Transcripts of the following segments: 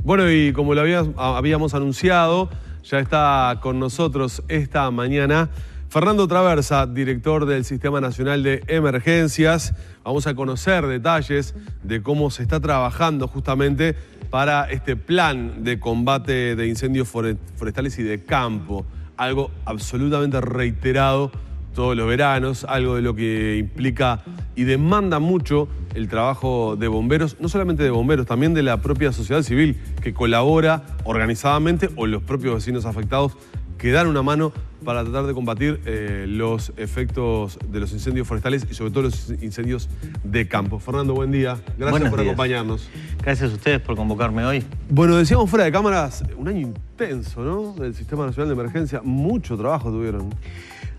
Bueno, y como lo habíamos anunciado, ya está con nosotros esta mañana Fernando Traversa, director del Sistema Nacional de Emergencias. Vamos a conocer detalles de cómo se está trabajando justamente para este plan de combate de incendios forestales y de campo. Algo absolutamente reiterado todos los veranos, algo de lo que implica y demanda mucho el trabajo de bomberos, no solamente de bomberos, también de la propia sociedad civil que colabora organizadamente, o los propios vecinos afectados que dan una mano para tratar de combatir los efectos de los incendios forestales y sobre todo los incendios de campo. Fernando, buen día. Gracias por acompañarnos. Gracias a ustedes por convocarme hoy. Bueno, decíamos fuera de cámaras, un año intenso, ¿no? Del Sistema Nacional de Emergencia, mucho trabajo tuvieron.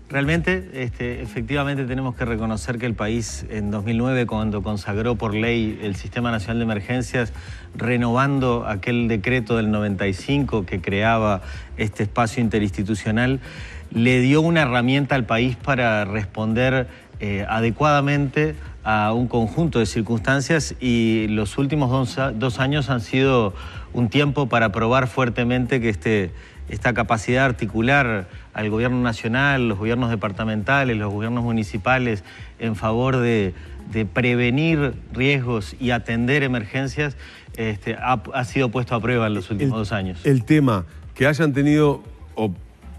Realmente, efectivamente tenemos que reconocer que el país en 2009, cuando consagró por ley el Sistema Nacional de Emergencias, renovando aquel decreto del 95 que creaba este espacio interinstitucional, le dio una herramienta al país para responder adecuadamente a un conjunto de circunstancias, y los últimos dos años han sido un tiempo para probar fuertemente que esta capacidad de articular al gobierno nacional, los gobiernos departamentales, los gobiernos municipales en favor de prevenir riesgos y atender emergencias ha sido puesto a prueba en los últimos 2 años. El tema que hayan tenido, o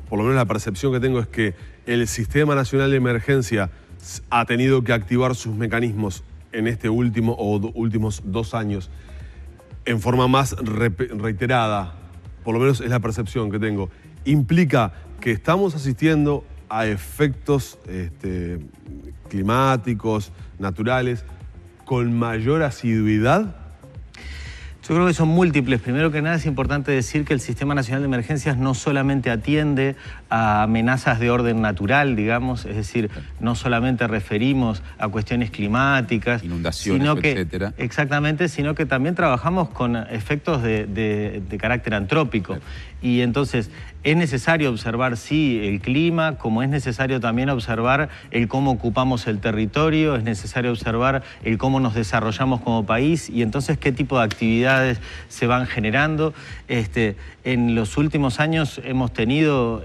por lo menos la percepción que tengo, es que el Sistema Nacional de Emergencia ha tenido que activar sus mecanismos en este último o últimos 2 años en forma más reiterada. Por lo menos es la percepción que tengo, implica que estamos asistiendo a efectos climáticos, naturales, con mayor asiduidad. Yo creo que son múltiples. Primero que nada es importante decir que el Sistema Nacional de Emergencias no solamente atiende a amenazas de orden natural, digamos, es decir, no solamente referimos a cuestiones climáticas, inundaciones, etcétera. Exactamente, sino que también trabajamos con efectos de carácter antrópico. Y entonces es necesario observar, sí, el clima, como es necesario también observar el cómo ocupamos el territorio, es necesario observar el cómo nos desarrollamos como país y entonces qué tipo de actividades se van generando. En los últimos años hemos tenido,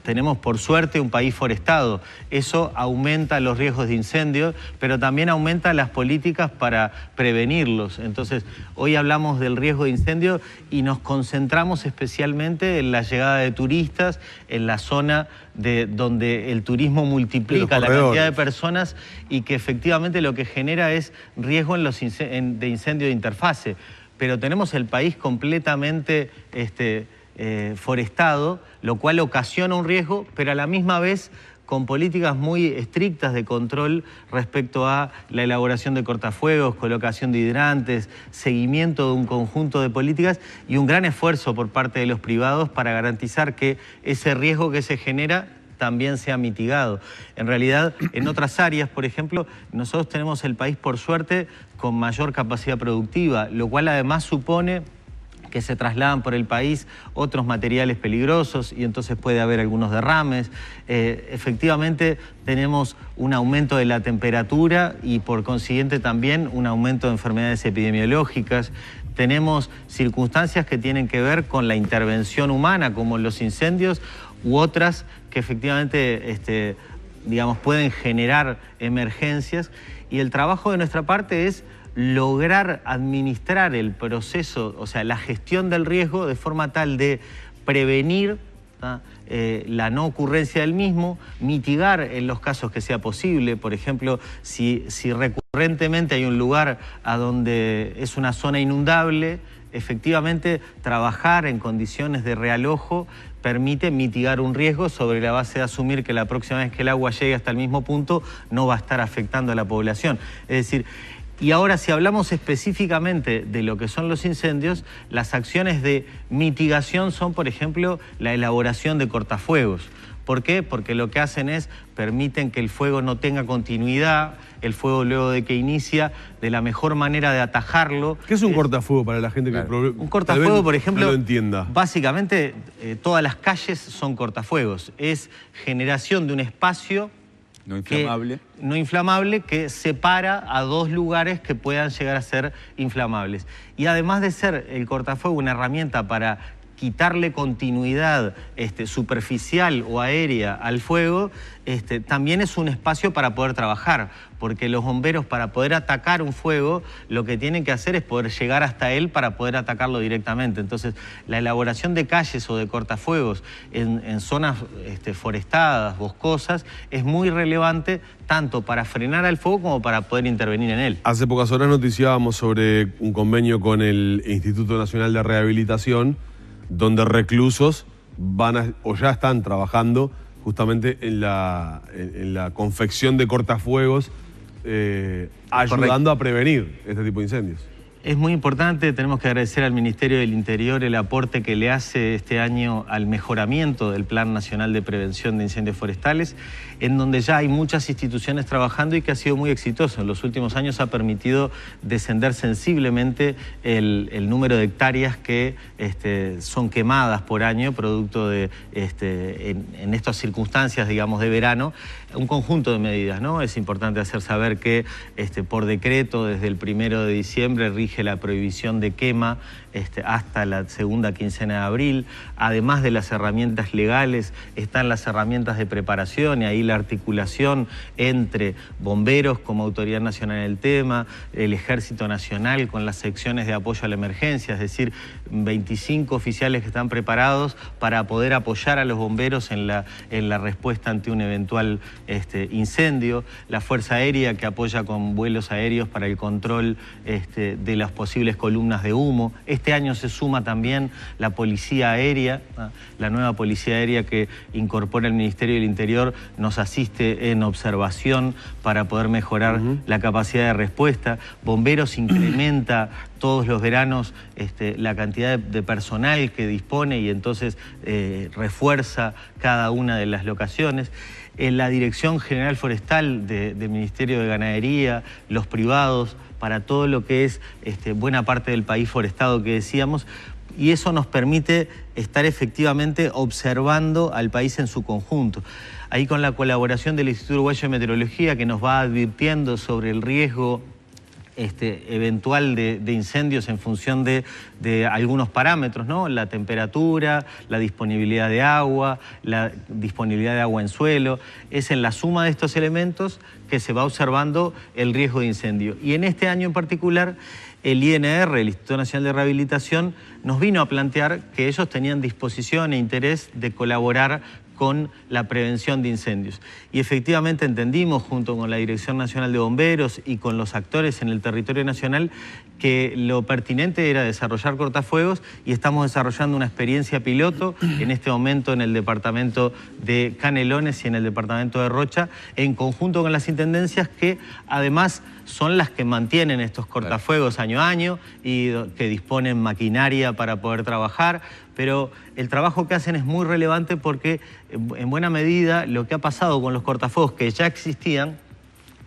tenemos por suerte un país forestado. Eso aumenta los riesgos de incendios, pero también aumenta las políticas para prevenirlos. Entonces, hoy hablamos del riesgo de incendio y nos concentramos especialmente en la llegada de turistas, en la zona donde el turismo multiplica la cantidad de personas y que efectivamente lo que genera es riesgo de incendio de interfase. Pero tenemos el país completamente forestado, lo cual ocasiona un riesgo, pero a la misma vez con políticas muy estrictas de control respecto a la elaboración de cortafuegos, colocación de hidrantes, seguimiento de un conjunto de políticas y un gran esfuerzo por parte de los privados para garantizar que ese riesgo que se genera también sea mitigado. En realidad, en otras áreas, por ejemplo, nosotros tenemos el país, por suerte, con mayor capacidad productiva, lo cual además supone que se trasladan por el país otros materiales peligrosos y entonces puede haber algunos derrames. Efectivamente, tenemos un aumento de la temperatura y por consiguiente también un aumento de enfermedades epidemiológicas. Tenemos circunstancias que tienen que ver con la intervención humana, como los incendios, u otras que efectivamente pueden generar emergencias. Y el trabajo de nuestra parte es lograr administrar el proceso, o sea, la gestión del riesgo de forma tal de prevenir la no ocurrencia del mismo, mitigar en los casos que sea posible. Por ejemplo, si recurrentemente hay un lugar a donde es una zona inundable, efectivamente trabajar en condiciones de realojo permite mitigar un riesgo sobre la base de asumir que la próxima vez que el agua llegue hasta el mismo punto no va a estar afectando a la población. Es decir, y ahora, si hablamos específicamente de lo que son los incendios, las acciones de mitigación son, por ejemplo, la elaboración de cortafuegos. ¿Por qué? Porque lo que hacen es, permiten que el fuego no tenga continuidad, el fuego luego de que inicia, de la mejor manera de atajarlo. ¿Qué es un cortafuego para la gente que un cortafuego, por ejemplo, no lo entienda? Básicamente, todas las calles son cortafuegos. Es generación de un espacio No inflamable. No inflamable, que separa a dos lugares que puedan llegar a ser inflamables. Y además de ser el cortafuego una herramienta para quitarle continuidad superficial o aérea al fuego, también es un espacio para poder trabajar, porque los bomberos, para poder atacar un fuego, lo que tienen que hacer es poder llegar hasta él para poder atacarlo directamente. Entonces, la elaboración de calles o de cortafuegos en zonas forestadas, boscosas, es muy relevante tanto para frenar al fuego como para poder intervenir en él. Hace pocas horas noticiábamos sobre un convenio con el Instituto Nacional de Rehabilitación, donde reclusos o ya están trabajando justamente en la confección de cortafuegos, ayudando a prevenir este tipo de incendios. Es muy importante, tenemos que agradecer al Ministerio del Interior el aporte que le hace este año al mejoramiento del Plan Nacional de Prevención de Incendios Forestales, en donde ya hay muchas instituciones trabajando y que ha sido muy exitoso. En los últimos años ha permitido descender sensiblemente el número de hectáreas que son quemadas por año, producto de, en estas circunstancias, digamos, de verano. Un conjunto de medidas, ¿no? Es importante hacer saber que por decreto, desde el 1 de diciembre, rige la prohibición de quema hasta la segunda quincena de abril. Además de las herramientas legales, están las herramientas de preparación, y ahí la articulación entre bomberos como Autoridad Nacional del Tema, el Ejército Nacional con las secciones de apoyo a la emergencia, es decir, 25 oficiales que están preparados para poder apoyar a los bomberos en la respuesta ante un eventual incendio, la Fuerza Aérea que apoya con vuelos aéreos para el control de las posibles columnas de humo. Este año se suma también la Policía Aérea, la nueva Policía Aérea que incorpora el Ministerio del Interior, nos asiste en observación para poder mejorar la capacidad de respuesta. Bomberos incrementa todos los veranos la cantidad de personal que dispone y entonces refuerza cada una de las locaciones. En la Dirección General Forestal del Ministerio de Ganadería, los privados, para todo lo que es buena parte del país forestado que decíamos, y eso nos permite estar efectivamente observando al país en su conjunto. Ahí con la colaboración del Instituto Uruguayo de Meteorología, que nos va advirtiendo sobre el riesgo eventual de incendios en función de algunos parámetros, ¿no? La temperatura, la disponibilidad de agua, la disponibilidad de agua en suelo. Es en la suma de estos elementos que se va observando el riesgo de incendio. Y en este año en particular, el INR, el Instituto Nacional de Rehabilitación, nos vino a plantear que ellos tenían disposición e interés de colaborar con la prevención de incendios. Y efectivamente entendimos, junto con la Dirección Nacional de Bomberos y con los actores en el territorio nacional, que lo pertinente era desarrollar cortafuegos, y estamos desarrollando una experiencia piloto en este momento en el departamento de Canelones y en el departamento de Rocha, en conjunto con las intendencias, que además son las que mantienen estos cortafuegos año a año y que disponen maquinaria para poder trabajar, pero el trabajo que hacen es muy relevante porque en buena medida lo que ha pasado con los cortafuegos que ya existían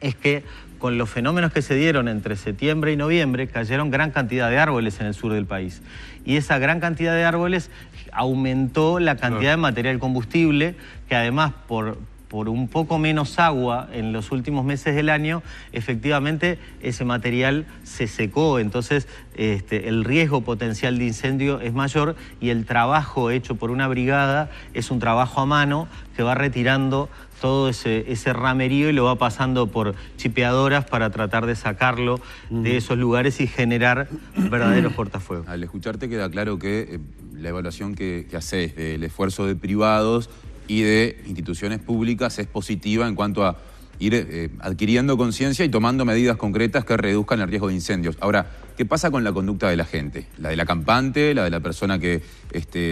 es que con los fenómenos que se dieron entre septiembre y noviembre cayeron gran cantidad de árboles en el sur del país, y esa gran cantidad de árboles aumentó la cantidad de material combustible, que además por un poco menos agua en los últimos meses del año, efectivamente ese material se secó, entonces el riesgo potencial de incendio es mayor, y el trabajo hecho por una brigada es un trabajo a mano que va retirando todo ese ramerío y lo va pasando por chipeadoras para tratar de sacarlo de esos lugares y generar verdaderos cortafuegos. Al escucharte queda claro que la evaluación que hacés del esfuerzo de privados y de instituciones públicas es positiva en cuanto a ir adquiriendo conciencia y tomando medidas concretas que reduzcan el riesgo de incendios. Ahora, ¿qué pasa con la conducta de la gente? La del acampante, la de la persona que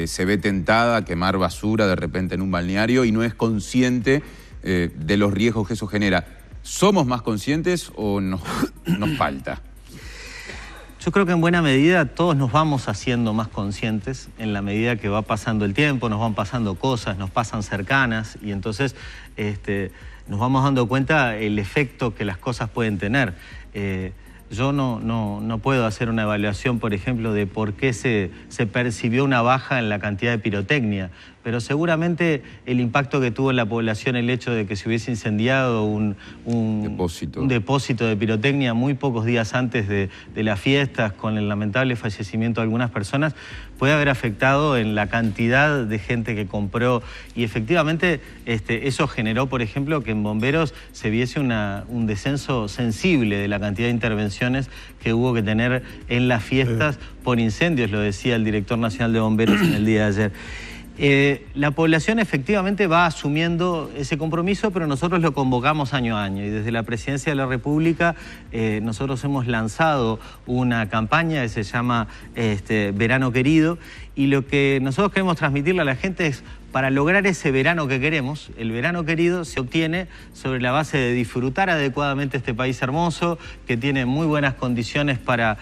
se ve tentada a quemar basura de repente en un balneario y no es consciente de los riesgos que eso genera. ¿Somos más conscientes o nos falta? Yo creo que en buena medida todos nos vamos haciendo más conscientes en la medida que va pasando el tiempo, nos van pasando cosas, nos pasan cercanas, y entonces nos vamos dando cuenta el efecto que las cosas pueden tener. Yo no puedo hacer una evaluación, por ejemplo, de por qué se percibió una baja en la cantidad de pirotecnia, pero seguramente el impacto que tuvo en la población el hecho de que se hubiese incendiado un depósito de pirotecnia muy pocos días antes de las fiestas, con el lamentable fallecimiento de algunas personas, puede haber afectado en la cantidad de gente que compró, y efectivamente eso generó, por ejemplo, que en bomberos se viese un descenso sensible de la cantidad de intervenciones que hubo que tener en las fiestas por incendios, lo decía el director nacional de bomberos en el día de ayer. La población efectivamente va asumiendo ese compromiso, pero nosotros lo convocamos año a año, y desde la Presidencia de la República nosotros hemos lanzado una campaña que se llama Verano Querido, y lo que nosotros queremos transmitirle a la gente es, para lograr ese verano que queremos, el verano querido se obtiene sobre la base de disfrutar adecuadamente este país hermoso, que tiene muy buenas condiciones para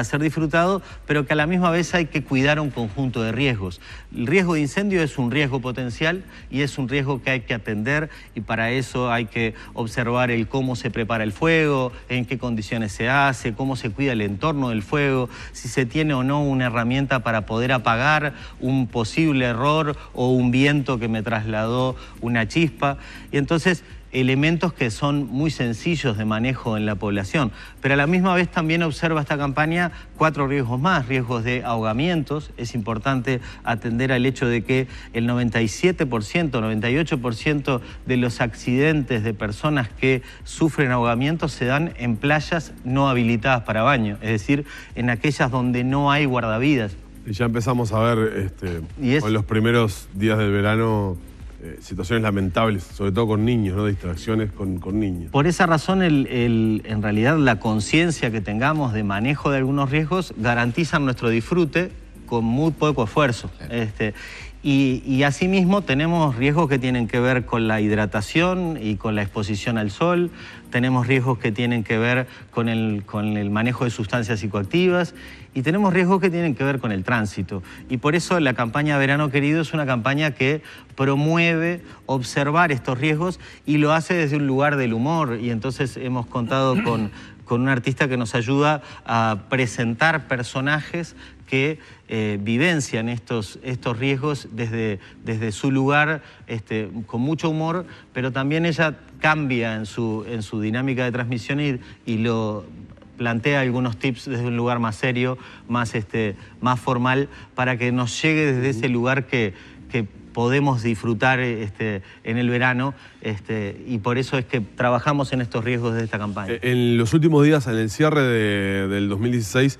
ser disfrutado, pero que a la misma vez hay que cuidar un conjunto de riesgos. El riesgo de incendio es un riesgo potencial y es un riesgo que hay que atender, y para eso hay que observar el cómo se prepara el fuego, en qué condiciones se hace, cómo se cuida el entorno del fuego, si se tiene o no una herramienta para poder apagar un posible error o un viento que me trasladó una chispa. Y entonces elementos que son muy sencillos de manejo en la población, pero a la misma vez también observa esta campaña 4 riesgos más: riesgos de ahogamientos. Es importante atender al hecho de que el 97%, 98% de los accidentes de personas que sufren ahogamientos se dan en playas no habilitadas para baño, es decir, en aquellas donde no hay guardavidas. Y ya empezamos a ver en los primeros días del verano situaciones lamentables, sobre todo con niños, ¿no? Distracciones con niños. Por esa razón, en realidad, la conciencia que tengamos de manejo de algunos riesgos garantizan nuestro disfrute con muy poco esfuerzo. Claro. Y asimismo tenemos riesgos que tienen que ver con la hidratación y con la exposición al sol, tenemos riesgos que tienen que ver con el manejo de sustancias psicoactivas, y tenemos riesgos que tienen que ver con el tránsito. Y por eso la campaña Verano Querido es una campaña que promueve observar estos riesgos y lo hace desde un lugar del humor, y entonces hemos contado con un artista que nos ayuda a presentar personajes que vivencian estos riesgos desde su lugar, con mucho humor, pero también ella cambia en su dinámica de transmisión y lo plantea algunos tips desde un lugar más serio, más formal, para que nos llegue desde ese lugar que podemos disfrutar en el verano, y por eso es que trabajamos en estos riesgos de esta campaña. En los últimos días, en el cierre del 2016,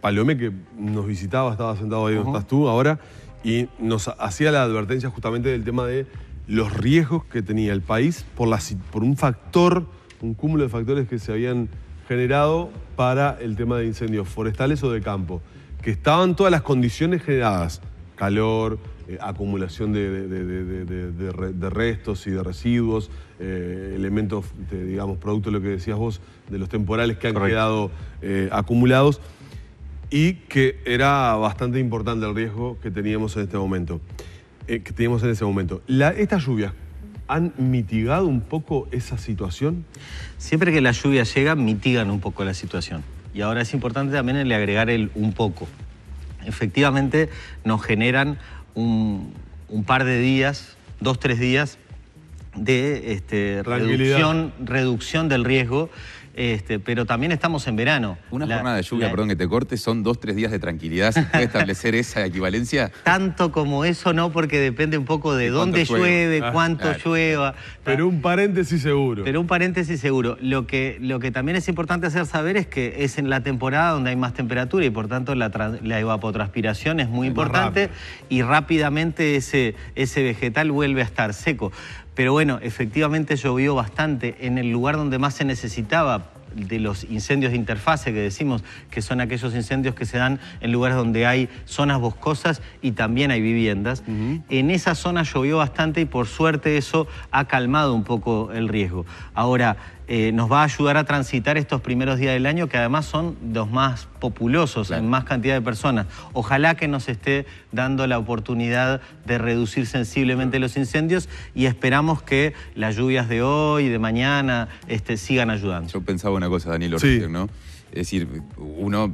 Palomé, que nos visitaba, estaba sentado ahí donde estás tú ahora, y nos hacía la advertencia justamente del tema de los riesgos que tenía el país por un cúmulo de factores que se habían generado para el tema de incendios forestales o de campo, que estaban todas las condiciones generadas: calor, acumulación de restos y de residuos, elementos, digamos, producto de lo que decías vos, de los temporales que han quedado acumulados, y que era bastante importante el riesgo que teníamos en este momento. ¿Estas lluvias han mitigado un poco esa situación? Siempre que las lluvias llegan, mitigan un poco la situación. Y ahora es importante también le agregar el un poco. Efectivamente, nos generan un par de días, 2-3 días de reducción del riesgo, pero también estamos en verano. Una jornada de lluvia, perdón que te corte, son 2-3 días de tranquilidad. ¿Se puede establecer esa equivalencia? Tanto como eso no, porque depende un poco de dónde llueve, cuánto llueva. Pero un paréntesis seguro. Lo que también es importante hacer saber es que es en la temporada donde hay más temperatura, y por tanto la evapotranspiración es muy importante, y rápidamente ese vegetal vuelve a estar seco. Pero bueno, efectivamente llovió bastante en el lugar donde más se necesitaba, de los incendios de interfase que decimos, que son aquellos incendios que se dan en lugares donde hay zonas boscosas y también hay viviendas. En esa zona llovió bastante y por suerte eso ha calmado un poco el riesgo. Ahora, nos va a ayudar a transitar estos primeros días del año, que además son los más populosos, en más cantidad de personas. Ojalá que nos esté dando la oportunidad de reducir sensiblemente los incendios, y esperamos que las lluvias de hoy y de mañana sigan ayudando. Yo pensaba una cosa, Danilo, ¿no? Es decir, uno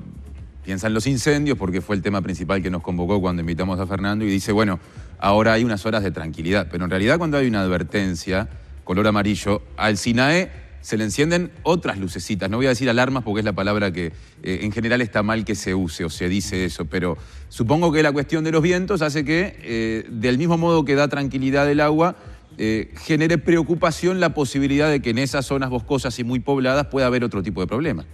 piensa en los incendios porque fue el tema principal que nos convocó cuando invitamos a Fernando, y dice, bueno, ahora hay unas horas de tranquilidad. Pero en realidad cuando hay una advertencia, color amarillo, al SINAE se le encienden otras lucecitas. No voy a decir alarmas porque es la palabra que en general está mal que se use o se dice eso, pero supongo que la cuestión de los vientos hace que, del mismo modo que da tranquilidad el agua, genere preocupación la posibilidad de que en esas zonas boscosas y muy pobladas pueda haber otro tipo de problema.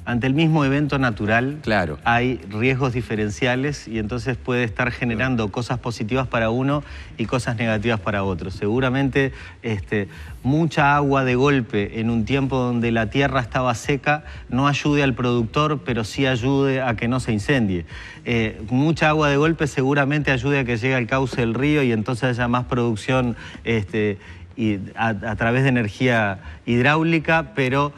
Ante el mismo evento natural, claro, hay riesgos diferenciales y entonces puede estar generando cosas positivas para uno y cosas negativas para otro. Seguramente mucha agua de golpe en un tiempo donde la tierra estaba seca no ayude al productor, pero sí ayude a que no se incendie. Mucha agua de golpe seguramente ayude a que llegue al cauce del río y entonces haya más producción y a través de energía hidráulica, pero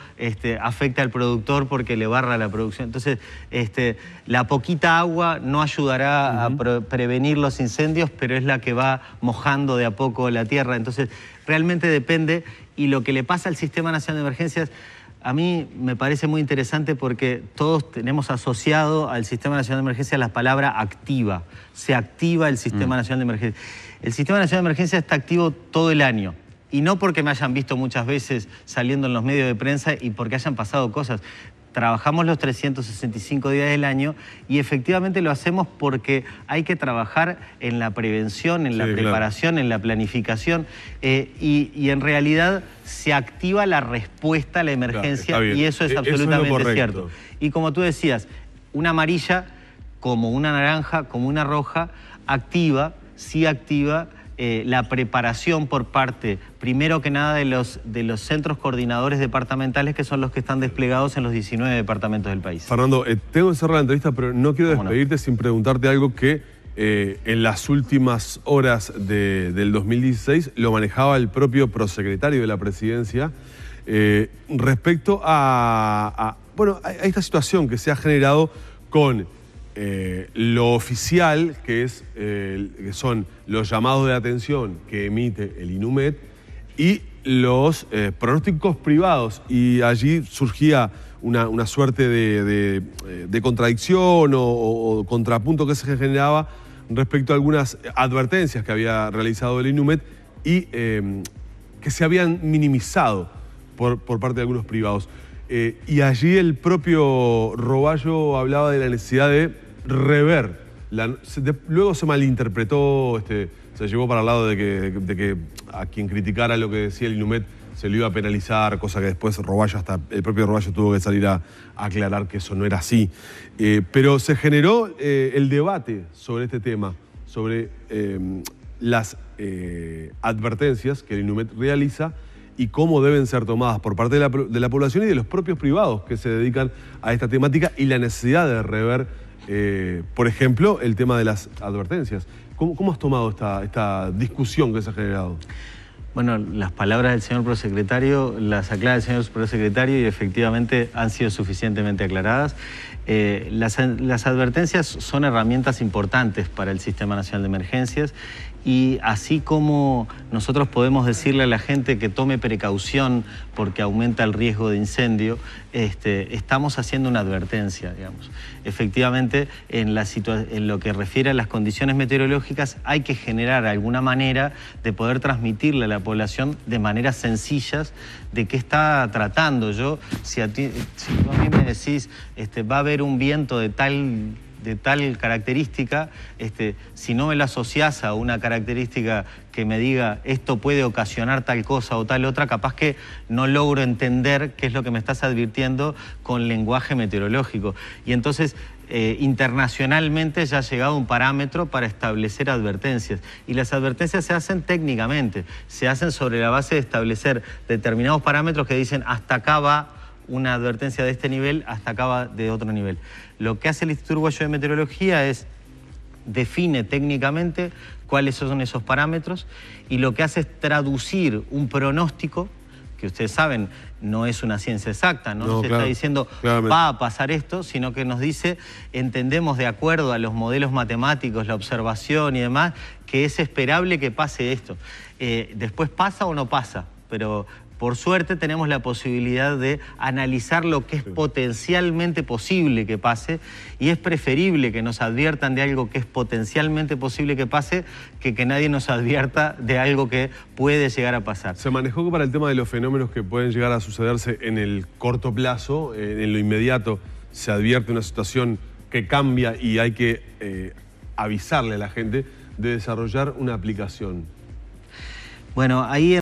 afecta al productor porque le barra la producción. Entonces, la poquita agua no ayudará a prevenir los incendios, pero es la que va mojando de a poco la tierra. Entonces, realmente depende. Y lo que le pasa al Sistema Nacional de Emergencias, a mí me parece muy interesante porque todos tenemos asociado al Sistema Nacional de Emergencias la palabra activa. Se activa el Sistema Nacional de Emergencias. El Sistema Nacional de Emergencias está activo todo el año. Y no porque me hayan visto muchas veces saliendo en los medios de prensa y porque hayan pasado cosas. Trabajamos los 365 días del año y efectivamente lo hacemos porque hay que trabajar en la prevención, en la preparación, en la planificación y en realidad se activa la respuesta a la emergencia y eso es absolutamente cierto. Y como tú decías, una amarilla, como una naranja, como una roja, sí activa la preparación por parte, primero que nada, de los centros coordinadores departamentales que son los que están desplegados en los 19 departamentos del país. Fernando, tengo que cerrar la entrevista, pero no quiero despedirte sin preguntarte algo que en las últimas horas del 2016 lo manejaba el propio prosecretario de la Presidencia respecto a esta situación que se ha generado con lo oficial, que son los llamados de atención que emite el INUMED y los pronósticos privados. Y allí surgía una suerte de contradicción o contrapunto que se generaba respecto a algunas advertencias que había realizado el INUMED y que se habían minimizado por parte de algunos privados. Y allí el propio Roballo hablaba de la necesidad de rever. Luego se malinterpretó, se llevó para el lado de que a quien criticara lo que decía el INUMED se lo iba a penalizar, cosa que después el propio Roballo tuvo que salir a aclarar que eso no era así. Pero se generó el debate sobre este tema, sobre las advertencias que el INUMED realiza y cómo deben ser tomadas por parte de la población y de los propios privados que se dedican a esta temática y la necesidad de rever, por ejemplo, el tema de las advertencias. ¿Cómo has tomado esta discusión que se ha generado? Bueno, las palabras del señor prosecretario las aclara el señor prosecretario y efectivamente han sido suficientemente aclaradas. Las advertencias son herramientas importantes para el Sistema Nacional de Emergencias y así como nosotros podemos decirle a la gente que tome precaución porque aumenta el riesgo de incendio, estamos haciendo una advertencia, digamos. Efectivamente, en lo que refiere a las condiciones meteorológicas, hay que generar alguna manera de poder transmitirle a la población de maneras sencillas de qué está tratando. Si tú a mí me decís, va a haber un viento de tal característica, si no me lo asociás a una característica que me diga esto puede ocasionar tal cosa o tal otra, capaz que no logro entender qué es lo que me estás advirtiendo con lenguaje meteorológico. Y entonces, internacionalmente ya ha llegado un parámetro para establecer advertencias. Y las advertencias se hacen técnicamente, se hacen sobre la base de establecer determinados parámetros que dicen hasta acá va una advertencia de este nivel, hasta acá va de otro nivel. Lo que hace el Instituto Uruguayo de Meteorología es define técnicamente cuáles son esos parámetros y lo que hace es traducir un pronóstico, que ustedes saben, no es una ciencia exacta, no se está diciendo va a pasar esto, sino que nos dice, entendemos de acuerdo a los modelos matemáticos, la observación y demás, que es esperable que pase esto. Después pasa o no pasa, pero Por suerte tenemos la posibilidad de analizar lo que es potencialmente posible que pase, y es preferible que nos adviertan de algo que es potencialmente posible que pase que nadie nos advierta de algo que puede llegar a pasar. Se manejó para el tema de los fenómenos que pueden llegar a sucederse en el corto plazo, en lo inmediato se advierte una situación que cambia y hay que avisarle a la gente de desarrollar una aplicación. Bueno, ahí